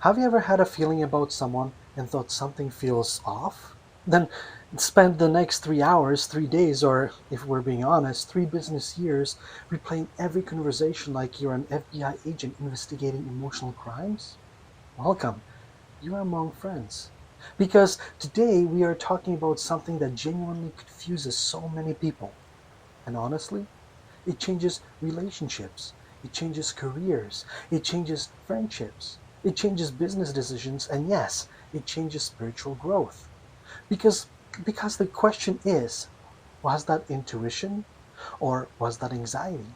Have you ever had a feeling about someone and thought something feels off? Then spend the next 3 hours, 3 days, or if we're being honest, 3 business years replaying every conversation like you're an FBI agent investigating emotional crimes? Welcome, you're among friends. Because today we are talking about something that genuinely confuses so many people. And honestly, it changes relationships, it changes careers, it changes friendships, it changes business decisions, and yes, it changes spiritual growth. Because because the question is, was that intuition or was that anxiety?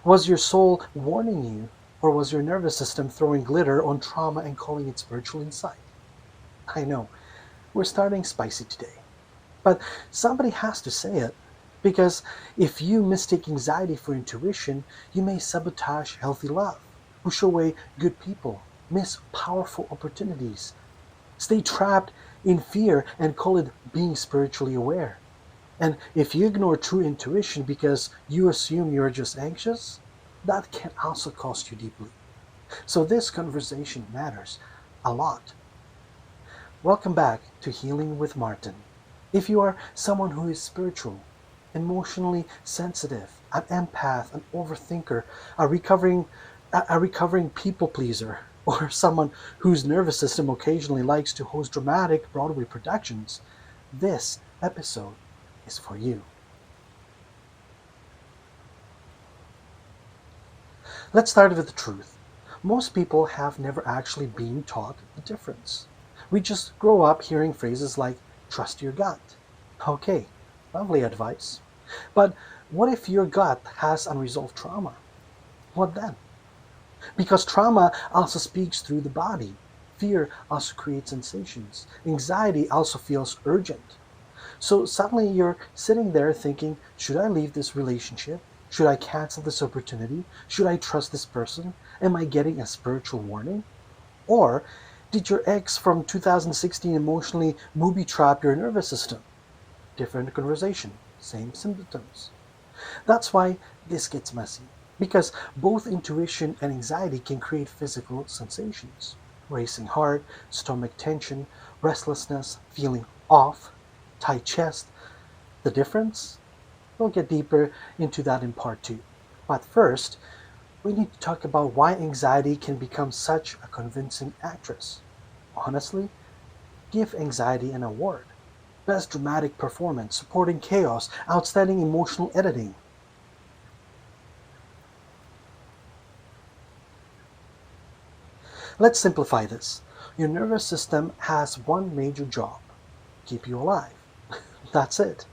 Was your soul warning you or was your nervous system throwing glitter on trauma and calling it spiritual insight? I know, we're starting spicy today. But somebody has to say it. Because if you mistake anxiety for intuition, you may sabotage healthy love, push away good people, miss powerful opportunities, stay trapped in fear and call it being spiritually aware. And if you ignore true intuition because you assume you're just anxious, that can also cost you deeply. So this conversation matters a lot. Welcome back to Healing with Martin. If you are someone who is spiritual, emotionally sensitive, an empath, an overthinker, a recovering people pleaser, or someone whose nervous system occasionally likes to host dramatic Broadway productions, this episode is for you. Let's start with the truth. Most people have never actually been taught the difference. We just grow up hearing phrases like, trust your gut. Okay, lovely advice. But what if your gut has unresolved trauma? What then? Because trauma also speaks through the body. Fear also creates sensations. Anxiety also feels urgent. So suddenly you're sitting there thinking, should I leave this relationship? Should I cancel this opportunity? Should I trust this person? Am I getting a spiritual warning? Or did your ex from 2016 emotionally booby trap your nervous system? Different conversation, same symptoms. That's why this gets messy. Because both intuition and anxiety can create physical sensations. Racing heart, stomach tension, restlessness, feeling off, tight chest. The difference? We'll get deeper into that in part two. But first, we need to talk about why anxiety can become such a convincing actress. Honestly, give anxiety an award. Best dramatic performance, supporting chaos, outstanding emotional editing. Let's simplify this. Your nervous system has one major job: keep you alive. That's it.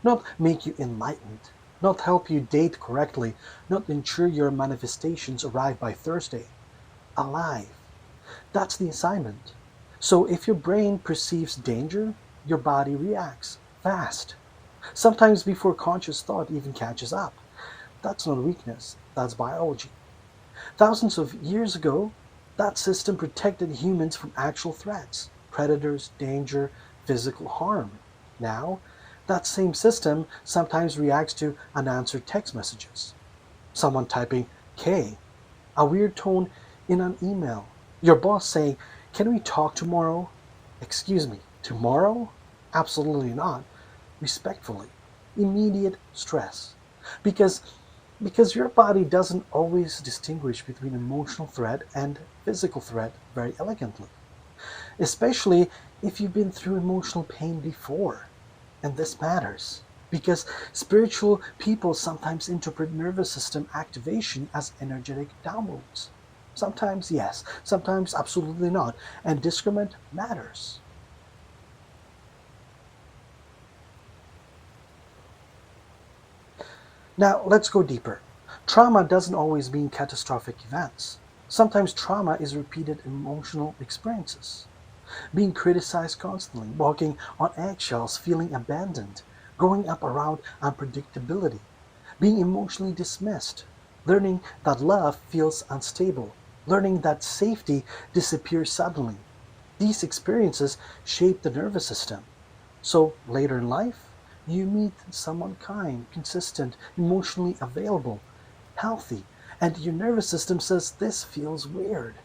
Not make you enlightened, not help you date correctly, not ensure your manifestations arrive by Thursday. Alive. That's the assignment. So if your brain perceives danger, your body reacts fast. Sometimes before conscious thought even catches up. That's not weakness, that's biology. Thousands of years ago, that system protected humans from actual threats, predators, danger, physical harm. Now, that same system sometimes reacts to unanswered text messages. Someone typing K, a weird tone in an email, your boss saying, can we talk tomorrow? Excuse me, tomorrow? Absolutely not. Respectfully. Immediate stress. Because because your body doesn't always distinguish between emotional threat and physical threat very elegantly, especially if you've been through emotional pain before. And this matters because spiritual people sometimes interpret nervous system activation as energetic downloads. Sometimes yes, sometimes absolutely not, and discernment matters. Now, let's go deeper. Trauma doesn't always mean catastrophic events. Sometimes trauma is repeated emotional experiences. Being criticized constantly, walking on eggshells, feeling abandoned, growing up around unpredictability, being emotionally dismissed, learning that love feels unstable, learning that safety disappears suddenly. These experiences shape the nervous system. So later in life, you meet someone kind, consistent, emotionally available, healthy, and your nervous system says this feels weird.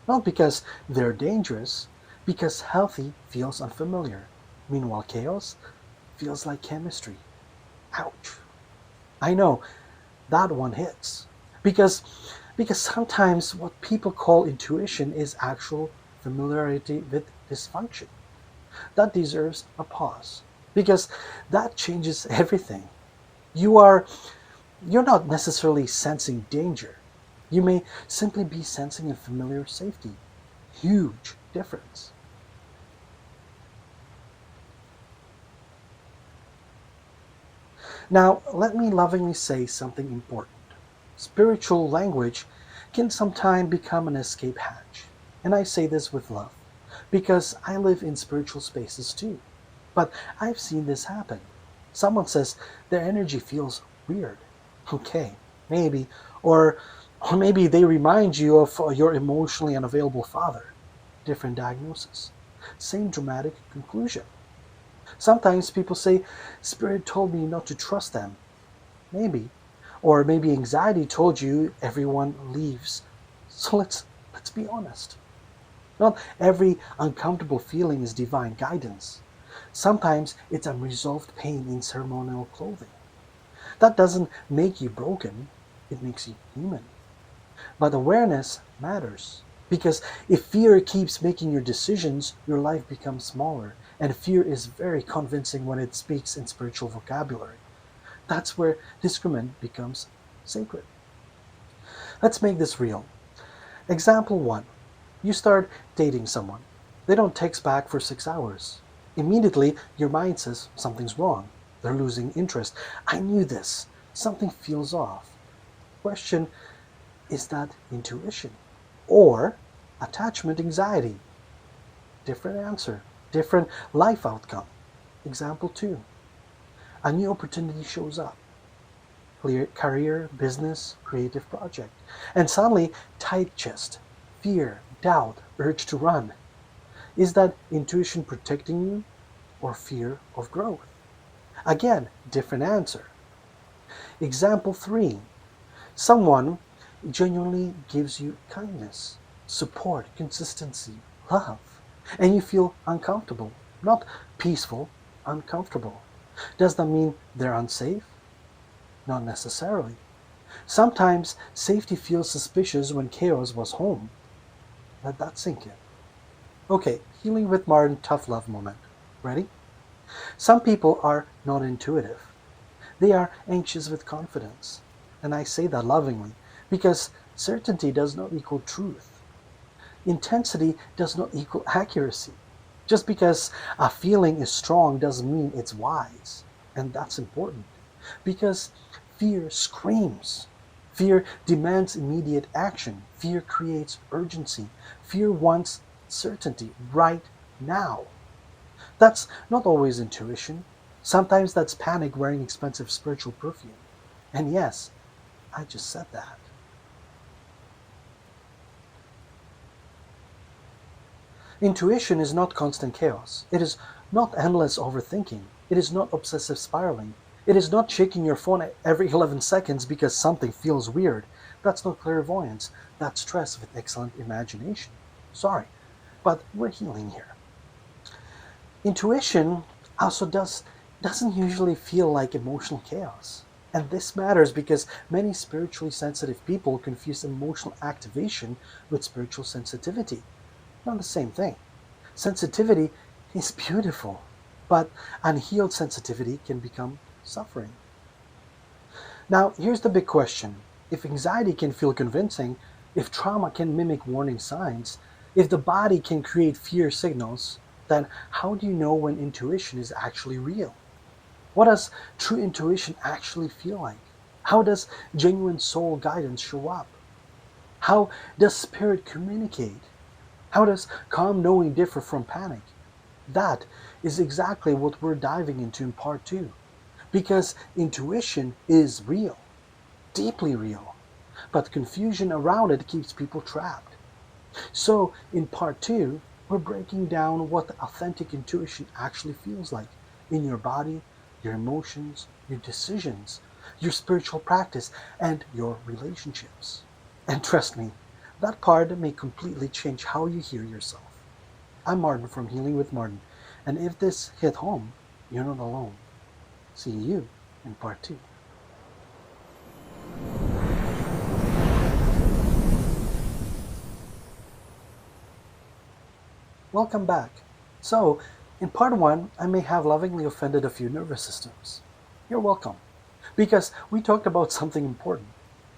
Not because they're dangerous, because healthy feels unfamiliar. Meanwhile, chaos feels like chemistry. Ouch. I know that one hits. Because because sometimes what people call intuition is actual familiarity with dysfunction. That deserves a pause. Because that changes everything. You are you're not necessarily sensing danger. You may simply be sensing a familiar safety. Huge difference. Now, let me lovingly say something important. Spiritual language can sometimes become an escape hatch. And I say this with love, because I live in spiritual spaces too. But I've seen this happen. Someone says their energy feels weird. Okay, maybe. Or, or maybe they remind you of your emotionally unavailable father. Different diagnosis. Same dramatic conclusion. Sometimes people say, Spirit told me not to trust them. Maybe. Or maybe anxiety told you everyone leaves. So let's be honest. Not every uncomfortable feeling is divine guidance. Sometimes it's unresolved pain in ceremonial clothing. That doesn't make you broken, it makes you human. But awareness matters. Because if fear keeps making your decisions, your life becomes smaller. And fear is very convincing when it speaks in spiritual vocabulary. That's where discernment becomes sacred. Let's make this real. Example 1. You start dating someone. They don't text back for 6 hours. Immediately, your mind says something's wrong. They're losing interest. I knew this. Something feels off. Question: is that intuition? Or attachment anxiety? Different answer, different life outcome. Example 2. A new opportunity shows up. Career, business, creative project. And suddenly, tight chest, fear, doubt, urge to run. Is that intuition protecting you or fear of growth? Again, different answer. Example 3. Someone genuinely gives you kindness, support, consistency, love, and you feel uncomfortable. Not peaceful, uncomfortable. Does that mean they're unsafe? Not necessarily. Sometimes safety feels suspicious when chaos was home. Let that sink in. Okay, healing with Martin tough love moment. Ready? Some people are not intuitive. They are anxious with confidence. And I say that lovingly because certainty does not equal truth. Intensity does not equal accuracy. Just because a feeling is strong doesn't mean it's wise. And that's important because fear screams. Fear demands immediate action. Fear creates urgency. Fear wants certainty right now. That's not always intuition. Sometimes that's panic wearing expensive spiritual perfume. And yes, I just said that. Intuition is not constant chaos. It is not endless overthinking. It is not obsessive spiraling. It is not checking your phone every 11 seconds because something feels weird. That's not clairvoyance. That's stress with excellent imagination. Sorry, but we're healing here. Intuition also doesn't usually feel like emotional chaos. And this matters because many spiritually sensitive people confuse emotional activation with spiritual sensitivity. Not the same thing. Sensitivity is beautiful, but unhealed sensitivity can become suffering. Now, here's the big question. If anxiety can feel convincing, if trauma can mimic warning signs, if the body can create fear signals, then how do you know when intuition is actually real? What does true intuition actually feel like? How does genuine soul guidance show up? How does spirit communicate? How does calm knowing differ from panic? That is exactly what we're diving into in part two. Because intuition is real, deeply real, but confusion around it keeps people trapped. So, in part two, we're breaking down what authentic intuition actually feels like in your body, your emotions, your decisions, your spiritual practice, and your relationships. And trust me, That part may completely change how you hear yourself. I'm Martin from Healing with Martin, and if this hit home, you're not alone. See you in part 2. Welcome back. So, in part 1, I may have lovingly offended a few nervous systems. You're welcome. Because we talked about something important.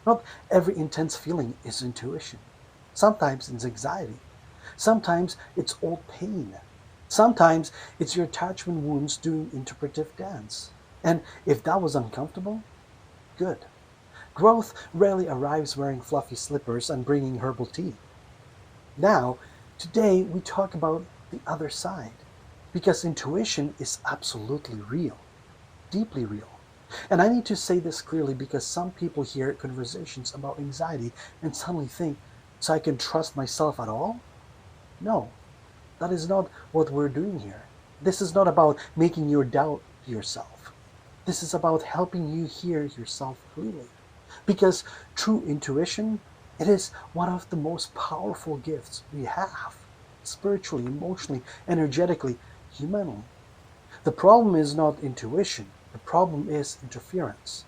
Not every intense feeling is intuition. Sometimes it's anxiety. Sometimes it's old pain. Sometimes it's your attachment wounds doing interpretive dance. And if that was uncomfortable, good. Growth rarely arrives wearing fluffy slippers and bringing herbal tea. Now, today we talk about the other side. Because intuition is absolutely real, deeply real. And I need to say this clearly because some people hear conversations about anxiety and suddenly think, so I can trust myself at all? No, that is not what we're doing here. This is not about making you doubt yourself. This is about helping you hear yourself clearly. Because true intuition, it is one of the most powerful gifts we have, spiritually, emotionally, energetically, humanly. The problem is not intuition, the problem is interference.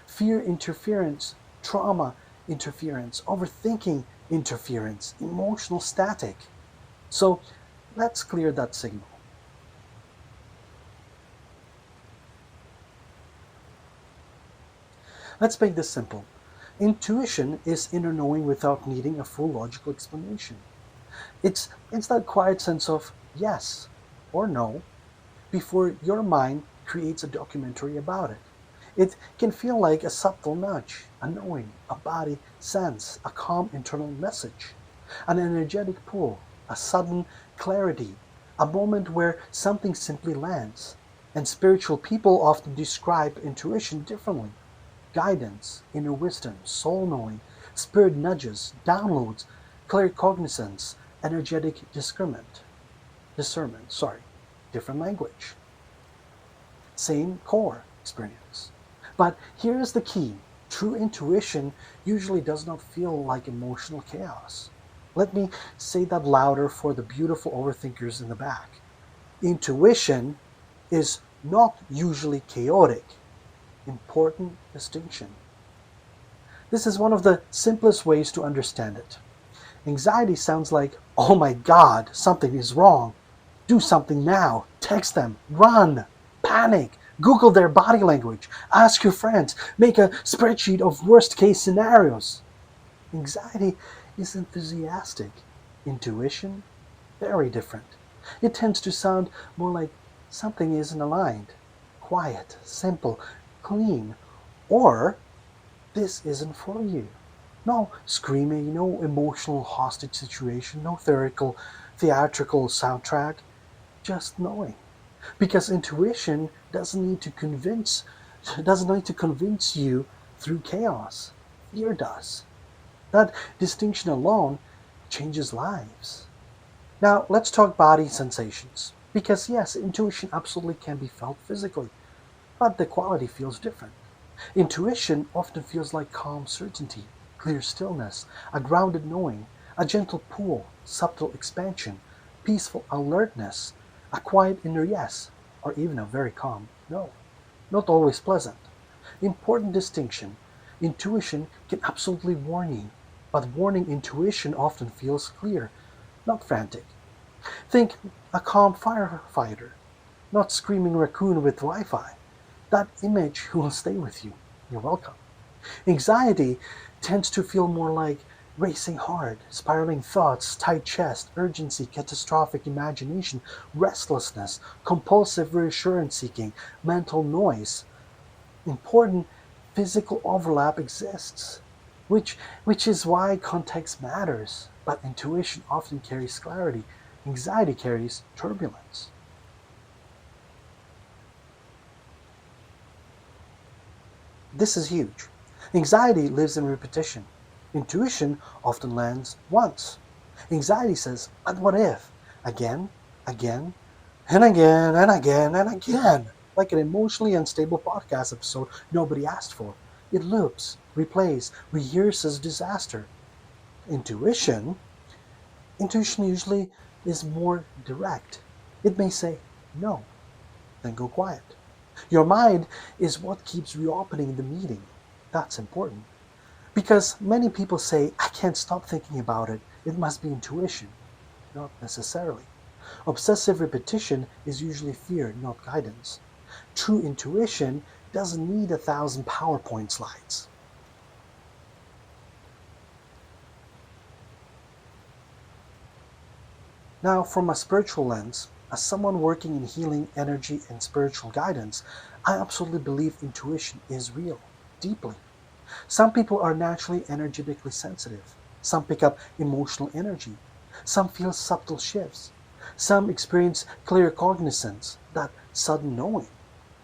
Fear interference, trauma interference, overthinking interference, emotional static. So let's clear that signal. Let's make this simple. Intuition is inner knowing without needing a full logical explanation. It's that quiet sense of yes or no before your mind creates a documentary about it. It can feel like a subtle nudge, a knowing, a body sense, a calm internal message, an energetic pull, a sudden clarity, a moment where something simply lands. And spiritual people often describe intuition differently: guidance, inner wisdom, soul knowing, spirit nudges, downloads, clear cognizance, energetic discernment, different language. Same core experience. But here's the key: true intuition usually does not feel like emotional chaos. Let me say that louder for the beautiful overthinkers in the back. Intuition is not usually chaotic. Important distinction. This is one of the simplest ways to understand it. Anxiety sounds like, oh my god, something is wrong. Do something now. Text them. Run. Panic. Google their body language. Ask your friends. Make a spreadsheet of worst case scenarios. Anxiety is enthusiastic. Intuition, very different. It tends to sound more like something isn't aligned. Quiet, simple, clean. Or this isn't for you. No screaming, no emotional hostage situation, no theatrical soundtrack, just knowing. Because intuition doesn't need to convince you through chaos. Fear does. That distinction alone changes lives. Now, let's talk body sensations. Because yes, intuition absolutely can be felt physically, but the quality feels different. Intuition often feels like calm certainty, clear stillness, a grounded knowing, a gentle pull, subtle expansion, peaceful alertness, a quiet inner yes, or even a very calm no. Not always pleasant. Important distinction: intuition can absolutely warn you, but warning intuition often feels clear, not frantic. Think a calm firefighter, not screaming raccoon with Wi Fi. That image will stay with you. You're welcome. Anxiety tends to feel more like racing heart, spiraling thoughts, tight chest, urgency, catastrophic imagination, restlessness, compulsive reassurance seeking, mental noise. Important physical overlap exists, which is why context matters. But intuition often carries clarity, anxiety carries turbulence. This is huge. Anxiety lives in repetition. Intuition often lands once. Anxiety says, but what if? Again, again, and again, and again, and again. Like an emotionally unstable podcast episode nobody asked for. It loops, replays, rehearses disaster. Intuition, intuition usually is more direct. It may say no, then go quiet. Your mind is what keeps reopening the meeting. That's important. Because many people say, I can't stop thinking about it. It must be intuition. Not necessarily. Obsessive repetition is usually fear, not guidance. True intuition doesn't need 1,000 PowerPoint slides. Now, from a spiritual lens, as someone working in healing, energy, and spiritual guidance, I absolutely believe intuition is real, deeply. Some people are naturally energetically sensitive. Some pick up emotional energy. Some feel subtle shifts. Some experience clear cognizance, that sudden knowing.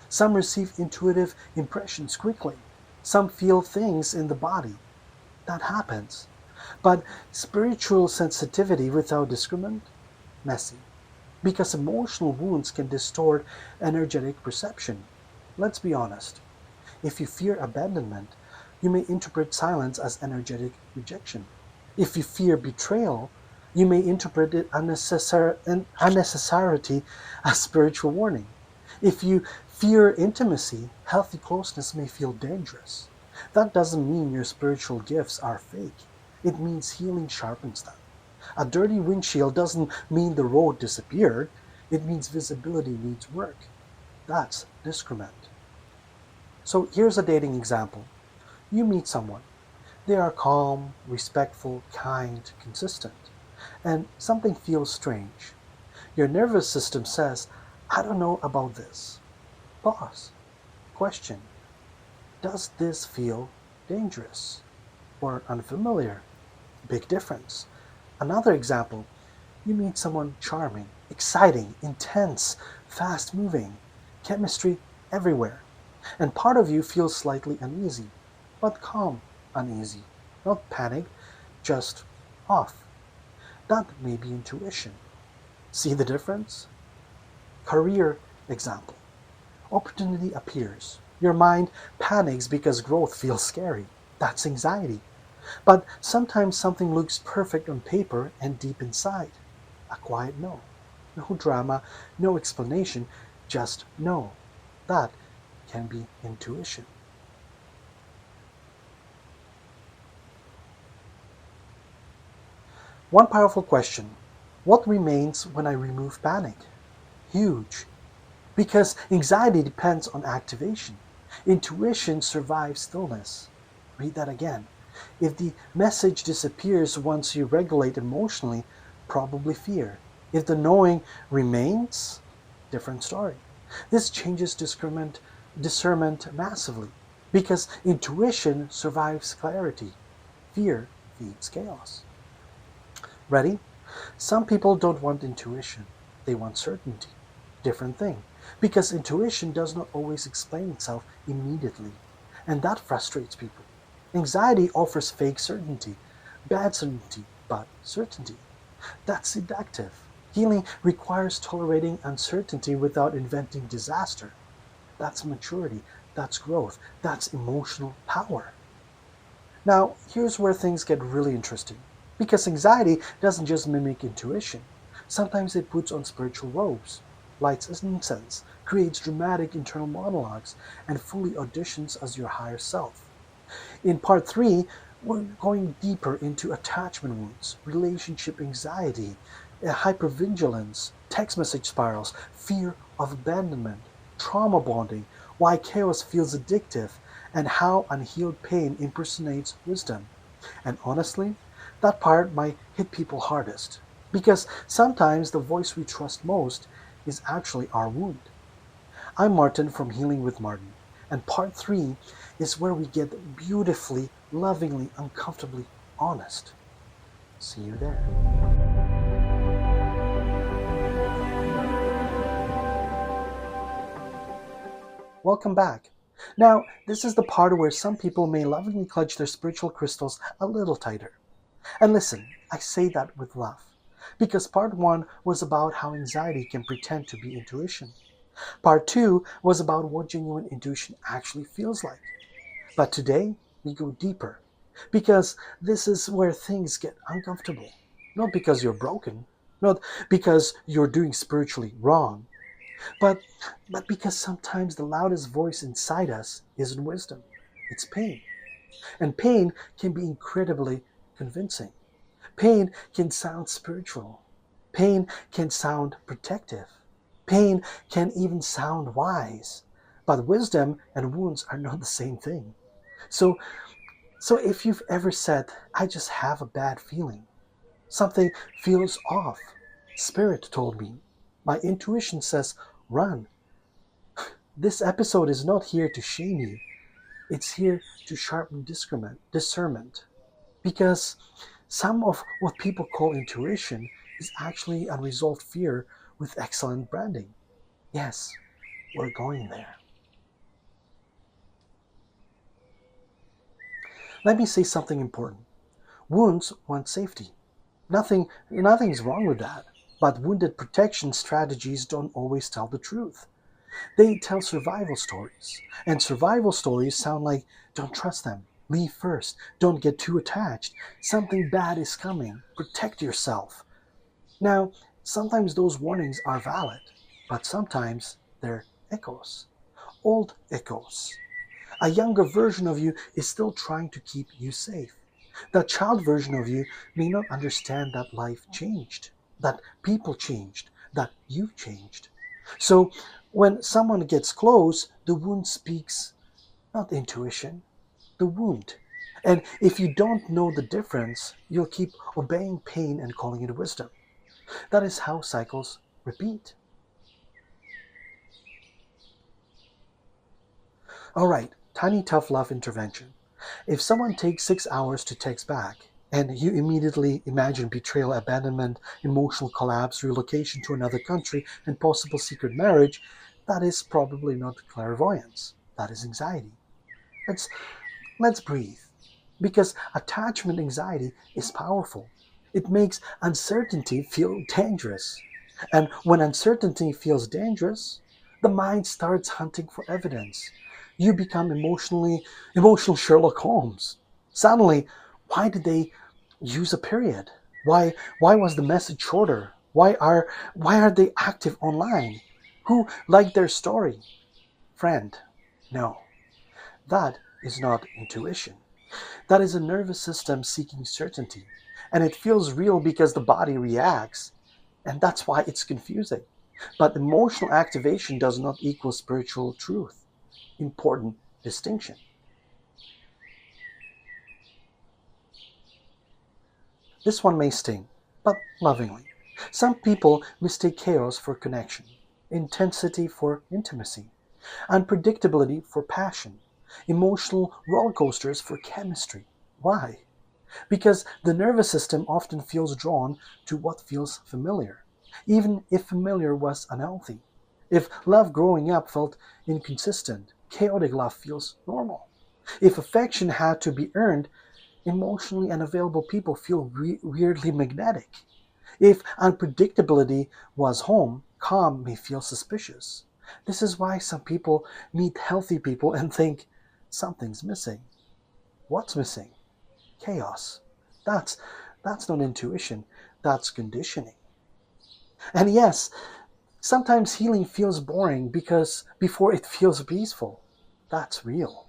Some receive intuitive impressions quickly. Some feel things in the body. That happens. But spiritual sensitivity without discernment? Messy. Because emotional wounds can distort energetic perception. Let's be honest. If you fear abandonment, you may interpret silence as energetic rejection. If you fear betrayal, you may interpret it unnecessarity as spiritual warning. If you fear intimacy, healthy closeness may feel dangerous. That doesn't mean your spiritual gifts are fake. It means healing sharpens them. A dirty windshield doesn't mean the road disappeared. It means visibility needs work. That's discernment. So here's a dating example. You meet someone. They are calm, respectful, kind, consistent. And something feels strange. Your nervous system says, I don't know about this. Pause. Question. Does this feel dangerous or unfamiliar? Big difference. Another example. You meet someone charming, exciting, intense, fast moving, chemistry everywhere. And part of you feels slightly uneasy, but calm, uneasy, not panicked, just off. That may be intuition. See the difference? Career example. Opportunity appears. Your mind panics because growth feels scary. That's anxiety. But sometimes something looks perfect on paper and deep inside. A quiet no. No drama, no explanation, just no. That can be intuition. One powerful question. What remains when I remove panic? Huge. Because anxiety depends on activation. Intuition survives stillness. Read that again. If the message disappears once you regulate emotionally, probably fear. If the knowing remains, different story. This changes discernment massively because intuition survives clarity. Fear feeds chaos. Ready? Some people don't want intuition, they want certainty. Different thing. Because intuition does not always explain itself immediately. And that frustrates people. Anxiety offers fake certainty, bad certainty, but certainty. That's seductive. Healing requires tolerating uncertainty without inventing disaster. That's maturity, that's growth, that's emotional power. Now, here's where things get really interesting. Because anxiety doesn't just mimic intuition, sometimes it puts on spiritual robes, lights as incense, creates dramatic internal monologues, and fully auditions as your higher self. In part 3, we're going deeper into attachment wounds, relationship anxiety, hypervigilance, text message spirals, fear of abandonment, trauma bonding, why chaos feels addictive, and how unhealed pain impersonates wisdom. And honestly, that part might hit people hardest. Because sometimes the voice we trust most is actually our wound. I'm Martin from Healing with Martin, and part 3 is where we get beautifully, lovingly, uncomfortably honest. See you there. Welcome back. Now, this is the part where some people may lovingly clutch their spiritual crystals a little tighter. And listen, I say that with love. Because part 1 was about how anxiety can pretend to be intuition. Part 2 was about what genuine intuition actually feels like. But today, we go deeper. Because this is where things get uncomfortable. Not because you're broken, not because you're doing spiritually wrong, but because sometimes the loudest voice inside us isn't wisdom, it's pain. And pain can be incredibly convincing. Pain can sound spiritual. Pain can sound protective. Pain can even sound wise. But wisdom and wounds are not the same thing. So, if you've ever said, I just have a bad feeling, something feels off, Spirit told me, my intuition says, run. This episode is not here to shame you, it's here to sharpen discernment. Because some of what people call intuition is actually unresolved fear with excellent branding. Yes, we're going there. Let me say something important. Wounds want safety. Nothing's wrong with that. But wounded protection strategies don't always tell the truth. They tell survival stories. And survival stories sound like don't trust them, leave first, don't get too attached, something bad is coming, protect yourself. Now, sometimes those warnings are valid, but sometimes they're echoes, old echoes. A younger version of you is still trying to keep you safe. The child version of you may not understand that life changed, that people changed, that you changed. So when someone gets close, the wound speaks, not intuition, the wound. And if you don't know the difference, you'll keep obeying pain and calling it wisdom. That is how cycles repeat. Alright, tiny tough love intervention. If someone takes 6 hours to text back, and you immediately imagine betrayal, abandonment, emotional collapse, relocation to another country, and possible secret marriage, that is probably not clairvoyance. That is anxiety. Let's, let's breathe. Because attachment anxiety is powerful. It makes uncertainty feel dangerous. And when uncertainty feels dangerous, the mind starts hunting for evidence. You become emotional Sherlock Holmes. Suddenly, why did they use a period? Why was the message shorter? Why are they active online? Who liked their story? Friend, no. That is not intuition. That is a nervous system seeking certainty. And it feels real because the body reacts. And that's why it's confusing. But emotional activation does not equal spiritual truth. Important distinction. This one may sting, but lovingly. Some people mistake chaos for connection, intensity for intimacy, unpredictability for passion, emotional roller coasters for chemistry. Why? Because the nervous system often feels drawn to what feels familiar, even if familiar was unhealthy. If love growing up felt inconsistent, chaotic love feels normal. If affection had to be earned, emotionally unavailable people feel weirdly magnetic. If unpredictability was home, calm may feel suspicious. This is why some people meet healthy people and think something's missing. What's missing? Chaos. That's that's not intuition, that's conditioning. And yes, sometimes healing feels boring because before it feels peaceful. That's real.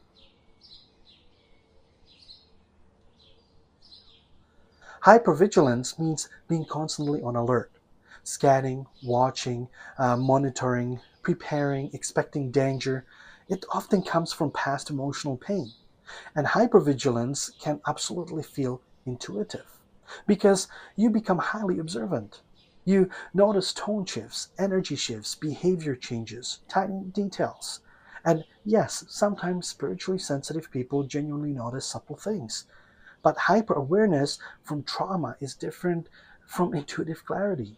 Hypervigilance means being constantly on alert, scanning, watching, monitoring, preparing, expecting danger. It often comes from past emotional pain. And hypervigilance can absolutely feel intuitive because you become highly observant. You notice tone shifts, energy shifts, behavior changes, tiny details. And yes, sometimes spiritually sensitive people genuinely notice subtle things. But hyper awareness from trauma is different from intuitive clarity.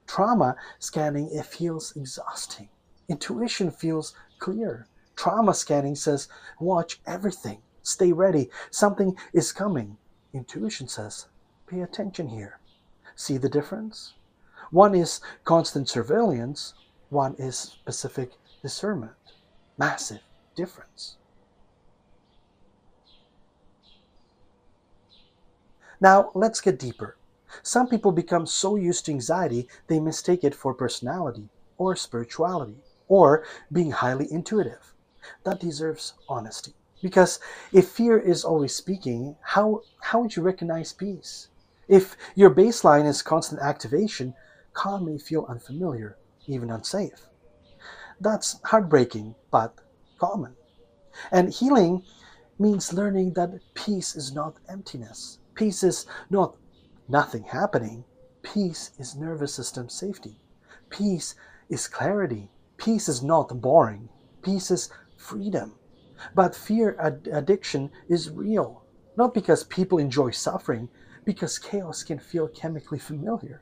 Trauma scanning, it feels exhausting. Intuition feels clear. Trauma scanning says, watch everything, stay ready, something is coming. Intuition says, pay attention here. See the difference? One is constant surveillance, one is specific discernment. Massive difference. Now, let's get deeper. Some people become so used to anxiety they mistake it for personality, or spirituality, or being highly intuitive. That deserves honesty. Because if fear is always speaking, how would you recognize peace? If your baseline is constant activation, calm may feel unfamiliar, even unsafe. That's heartbreaking, but common. And healing means learning that peace is not emptiness. Peace is not nothing happening. Peace is nervous system safety. Peace is clarity. Peace is not boring. Peace is freedom. But fear addiction is real. Not because people enjoy suffering, because chaos can feel chemically familiar.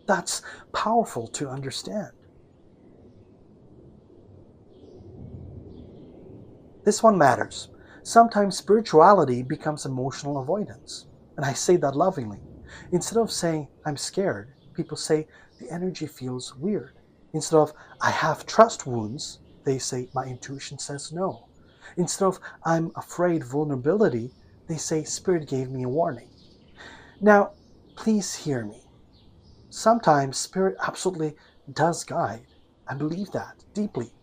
That's powerful to understand. This one matters. Sometimes spirituality becomes emotional avoidance. And I say that lovingly. Instead of saying, I'm scared, people say, the energy feels weird. Instead of, I have trust wounds, they say, my intuition says no. Instead of, I'm afraid vulnerability, they say, Spirit gave me a warning. Now, please hear me. Sometimes Spirit absolutely does guide. I believe that deeply.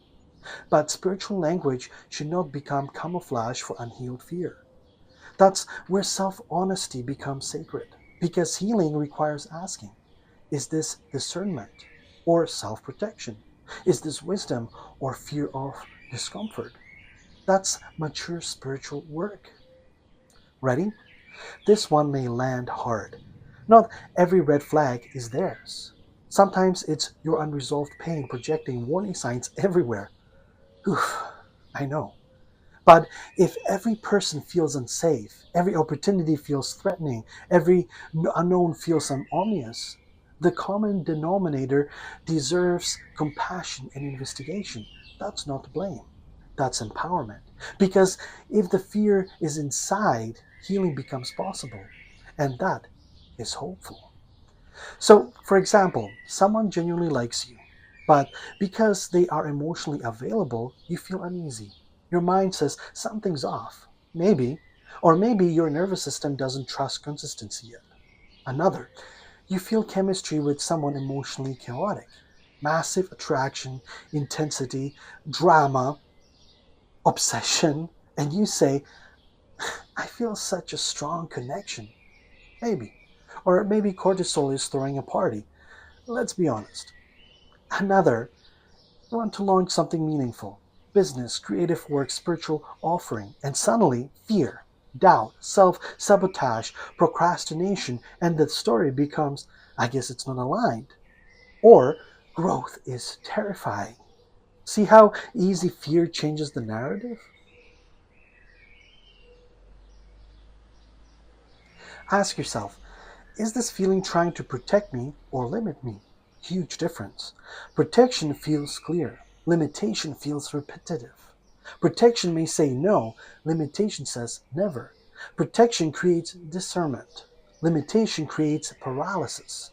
But spiritual language should not become camouflage for unhealed fear. That's where self honesty becomes sacred. Because healing requires asking, is this discernment or self protection? Is this wisdom or fear of discomfort? That's mature spiritual work. Ready? This one may land hard. Not every red flag is theirs. Sometimes it's your unresolved pain projecting warning signs everywhere. Oof, I know. But if every person feels unsafe, every opportunity feels threatening, every unknown feels ominous, the common denominator deserves compassion and investigation. That's not blame. That's empowerment. Because if the fear is inside, healing becomes possible. And that is hopeful. So, for example, someone genuinely likes you, but because they are emotionally available, you feel uneasy. Your mind says something's off. Maybe, or maybe your nervous system doesn't trust consistency yet. Another, you feel chemistry with someone emotionally chaotic. Massive attraction, intensity, drama, obsession, and you say, I feel such a strong connection. Maybe. Or maybe cortisol is throwing a party. Let's be honest. Another, you want to launch something meaningful business, creative work, spiritual offering, and suddenly fear, doubt, self sabotage, procrastination, and the story becomes I guess it's not aligned. Or growth is terrifying. See how easy fear changes the narrative? Ask yourself, is this feeling trying to protect me or limit me? Huge difference. Protection feels clear, limitation feels repetitive. Protection may say no, limitation says never. Protection creates discernment, limitation creates paralysis.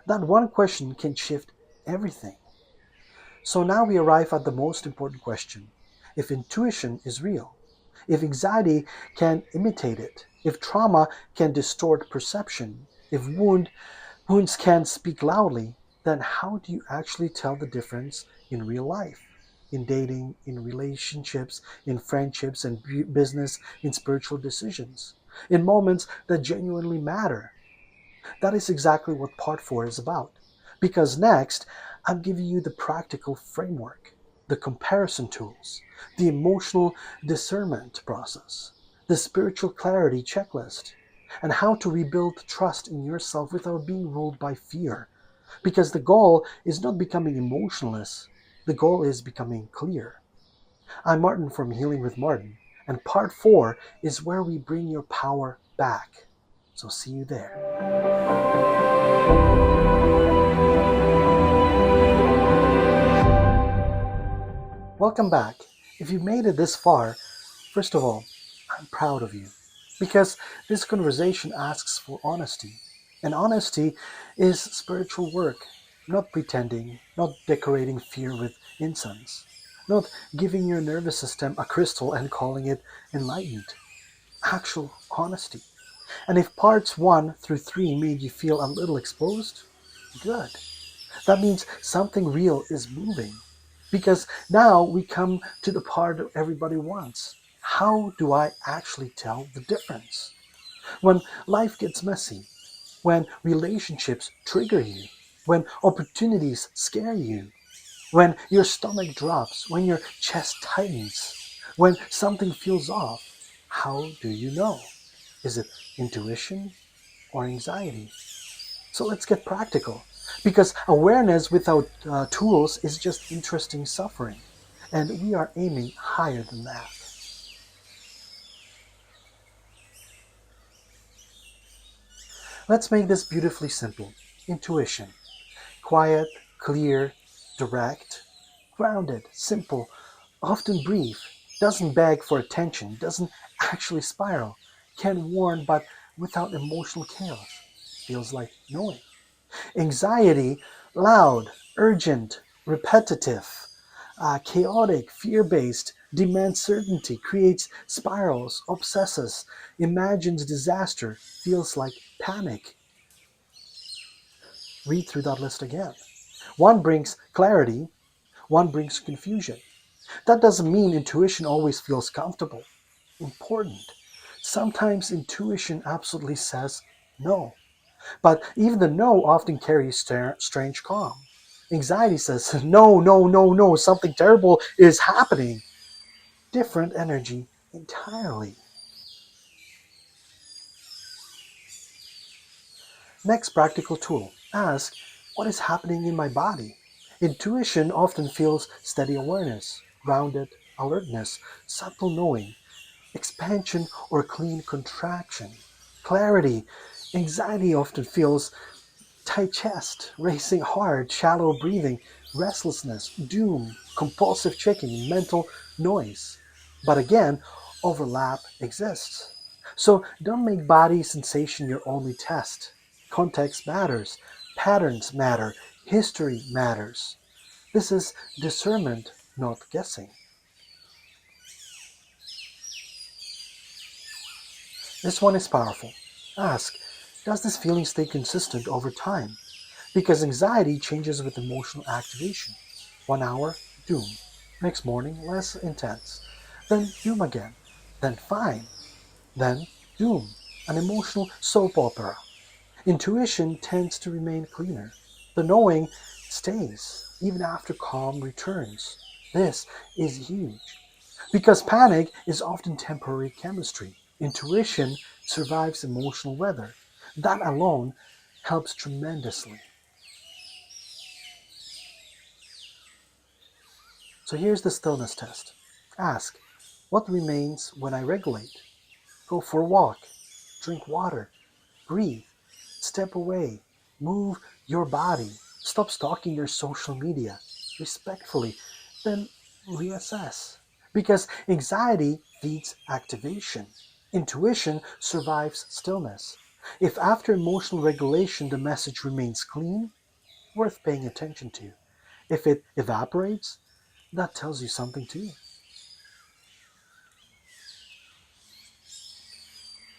That one question can shift everything. So now we arrive at the most important question. If intuition is real, if anxiety can imitate it, if trauma can distort perception, if wounds can speak loudly, then how do you actually tell the difference in real life? In dating, in relationships, in friendships and business, in spiritual decisions, in moments that genuinely matter. That is exactly what part 4 is about. Because next, I'm giving you the practical framework, the comparison tools, the emotional discernment process, the spiritual clarity checklist, and how to rebuild trust in yourself without being ruled by fear. Because the goal is not becoming emotionless, the goal is becoming clear. I'm Martin from Healing with Martin, and part 4 is where we bring your power back. So see you there. Welcome back. If you made it this far, first of all, I'm proud of you. Because this conversation asks for honesty. And honesty is spiritual work, not pretending, not decorating fear with incense, not giving your nervous system a crystal and calling it enlightened. Actual honesty. And if parts 1 through 3 made you feel a little exposed, good. That means something real is moving. Because now we come to the part that everybody wants. How do I actually tell the difference? When life gets messy, when relationships trigger you, when opportunities scare you, when your stomach drops, when your chest tightens, when something feels off, how do you know? Is it intuition or anxiety? So let's get practical. Because awareness without tools is just interesting suffering. And we are aiming higher than that. Let's make this beautifully simple. Intuition. Quiet, clear, direct, grounded, simple, often brief, doesn't beg for attention, doesn't actually spiral, can warn but without emotional chaos. Feels like knowing. Anxiety, loud, urgent, repetitive, chaotic, fear based, demands certainty, creates spirals, obsesses, imagines disaster, feels like panic. Read through that list again. One brings clarity, one brings confusion. That doesn't mean intuition always feels comfortable. Important. Sometimes intuition absolutely says no. But even the no often carries strange calm. Anxiety says, no, no, no, no, something terrible is happening. Different energy entirely. Next practical tool. Ask, what is happening in my body? Intuition often feels steady awareness, grounded alertness, subtle knowing, expansion or clean contraction. Clarity. Anxiety often feels tight chest, racing heart, shallow breathing, restlessness, doom, compulsive checking, mental noise. But again, overlap exists. So don't make body sensation your only test. Context matters, patterns matter, history matters. This is discernment, not guessing. This one is powerful. Ask, does this feeling stay consistent over time? Because anxiety changes with emotional activation. 1 hour, doom. Next morning, less intense. Then doom again. Then fine. Then doom. An emotional soap opera. Intuition tends to remain cleaner. The knowing stays, even after calm returns. This is huge. Because panic is often temporary chemistry. Intuition survives emotional weather. That alone helps tremendously. So here's the stillness test. Ask, what remains when I regulate? Go for a walk, drink water, breathe, step away, move your body, stop stalking your social media respectfully, then reassess. Because anxiety feeds activation. Intuition survives stillness. If after emotional regulation the message remains clean, worth paying attention to. If it evaporates, that tells you something too.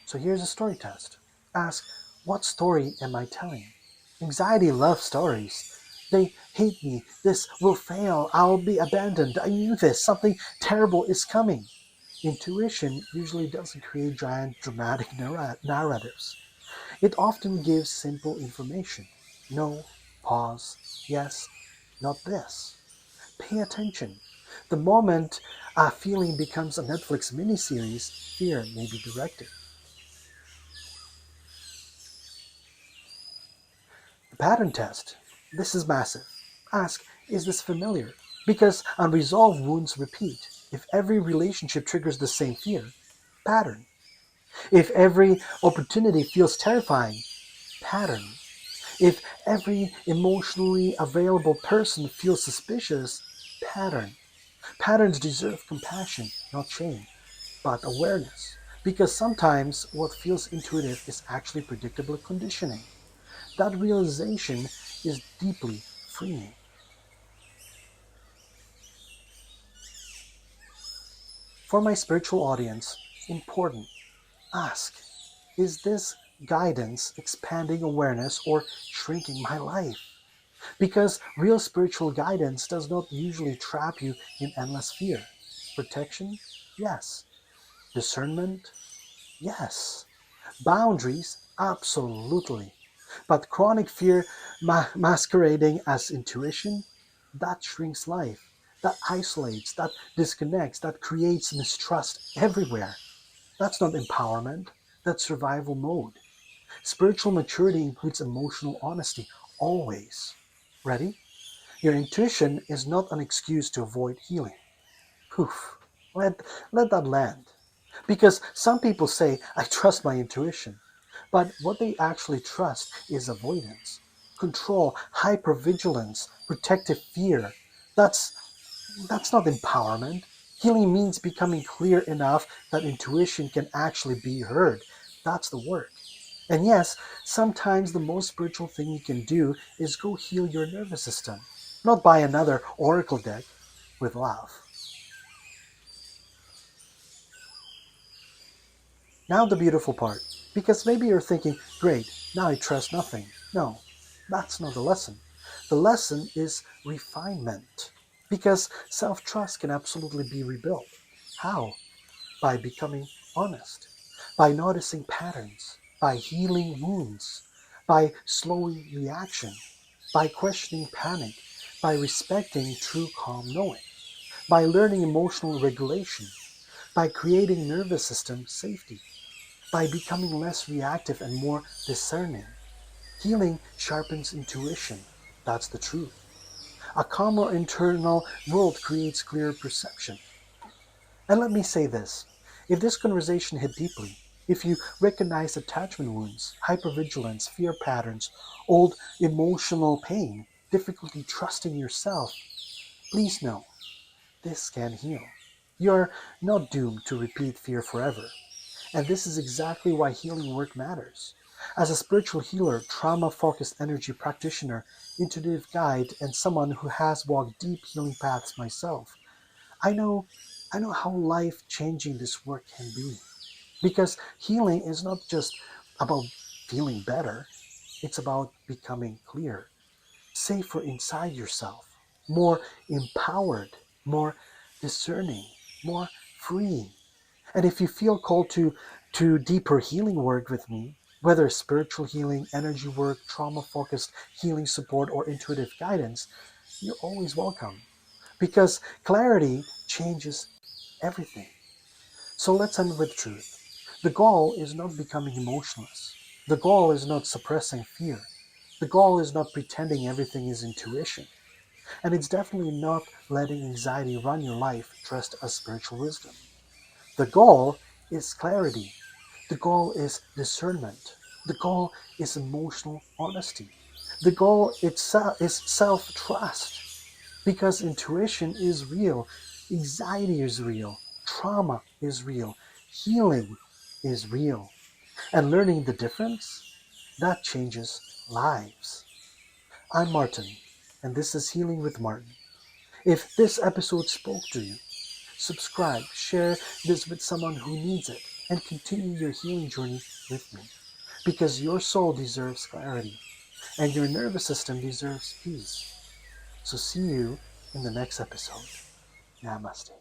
So here's a story test. Ask, what story am I telling? Anxiety loves stories. They hate me. This will fail. I'll be abandoned. I knew this. Something terrible is coming. Intuition usually doesn't create giant dramatic narratives. It often gives simple information. No, pause, yes, not this. Pay attention. The moment a feeling becomes a Netflix miniseries, fear may be directed. The pattern test. This is massive. Ask, is this familiar? Because unresolved wounds repeat. If every relationship triggers the same fear, pattern. If every opportunity feels terrifying, pattern. If every emotionally available person feels suspicious, pattern. Patterns deserve compassion, not shame, but awareness. Because sometimes what feels intuitive is actually predictable conditioning. That realization is deeply freeing. For my spiritual audience, important, ask. Is this guidance expanding awareness or shrinking my life? Because real spiritual guidance does not usually trap you in endless fear. Protection? Yes. Discernment? Yes. Boundaries? Absolutely. But chronic fear masquerading as intuition? That shrinks life. That isolates, that disconnects, that creates mistrust everywhere. That's not empowerment, that's survival mode. Spiritual maturity includes emotional honesty, always. Ready? Your intuition is not an excuse to avoid healing. Poof. Let that land. Because some people say, I trust my intuition. But what they actually trust is avoidance, control, hypervigilance, protective fear. That's that's not empowerment. Healing means becoming clear enough that intuition can actually be heard. That's the work. And yes, sometimes the most spiritual thing you can do is go heal your nervous system, not buy another oracle deck with love. Now the beautiful part, because maybe you're thinking, great, now I trust nothing. No, that's not the lesson. The lesson is refinement, because self-trust can absolutely be rebuilt. How? By becoming honest, by noticing patterns, by healing wounds, by slowing reaction, by questioning panic, by respecting true calm knowing, by learning emotional regulation, by creating nervous system safety, by becoming less reactive and more discerning. Healing sharpens intuition. That's the truth. A calmer internal world creates clearer perception. And let me say this, if this conversation hit deeply, if you recognize attachment wounds, hypervigilance, fear patterns, old emotional pain, difficulty trusting yourself, please know this can heal. You're not doomed to repeat fear forever. And this is exactly why healing work matters. As a spiritual healer, trauma focused energy practitioner, intuitive guide, and someone who has walked deep healing paths myself, I know I know how life changing this work can be. Because healing is not just about feeling better, it's about becoming clear, safer inside yourself, more empowered, more discerning, more free. And if you feel called to deeper healing work with me, whether spiritual healing, energy work, trauma focused healing support, or intuitive guidance, you're always welcome. Because clarity changes everything. So let's end with truth. The goal is not becoming emotionless. The goal is not suppressing fear. The goal is not pretending everything is intuition. And it's definitely not letting anxiety run your life dressed as spiritual wisdom. The goal is clarity. The goal is discernment. The goal is emotional honesty. The goal itself is self trust. Because intuition is real, anxiety is real, trauma is real, healing is real. And learning the difference, that changes lives. I'm Martin, and this is Healing with Martin. If this episode spoke to you, subscribe, share this with someone who needs it, and continue your healing journey with me. Because your soul deserves clarity, and your nervous system deserves peace. So see you in the next episode. Namaste.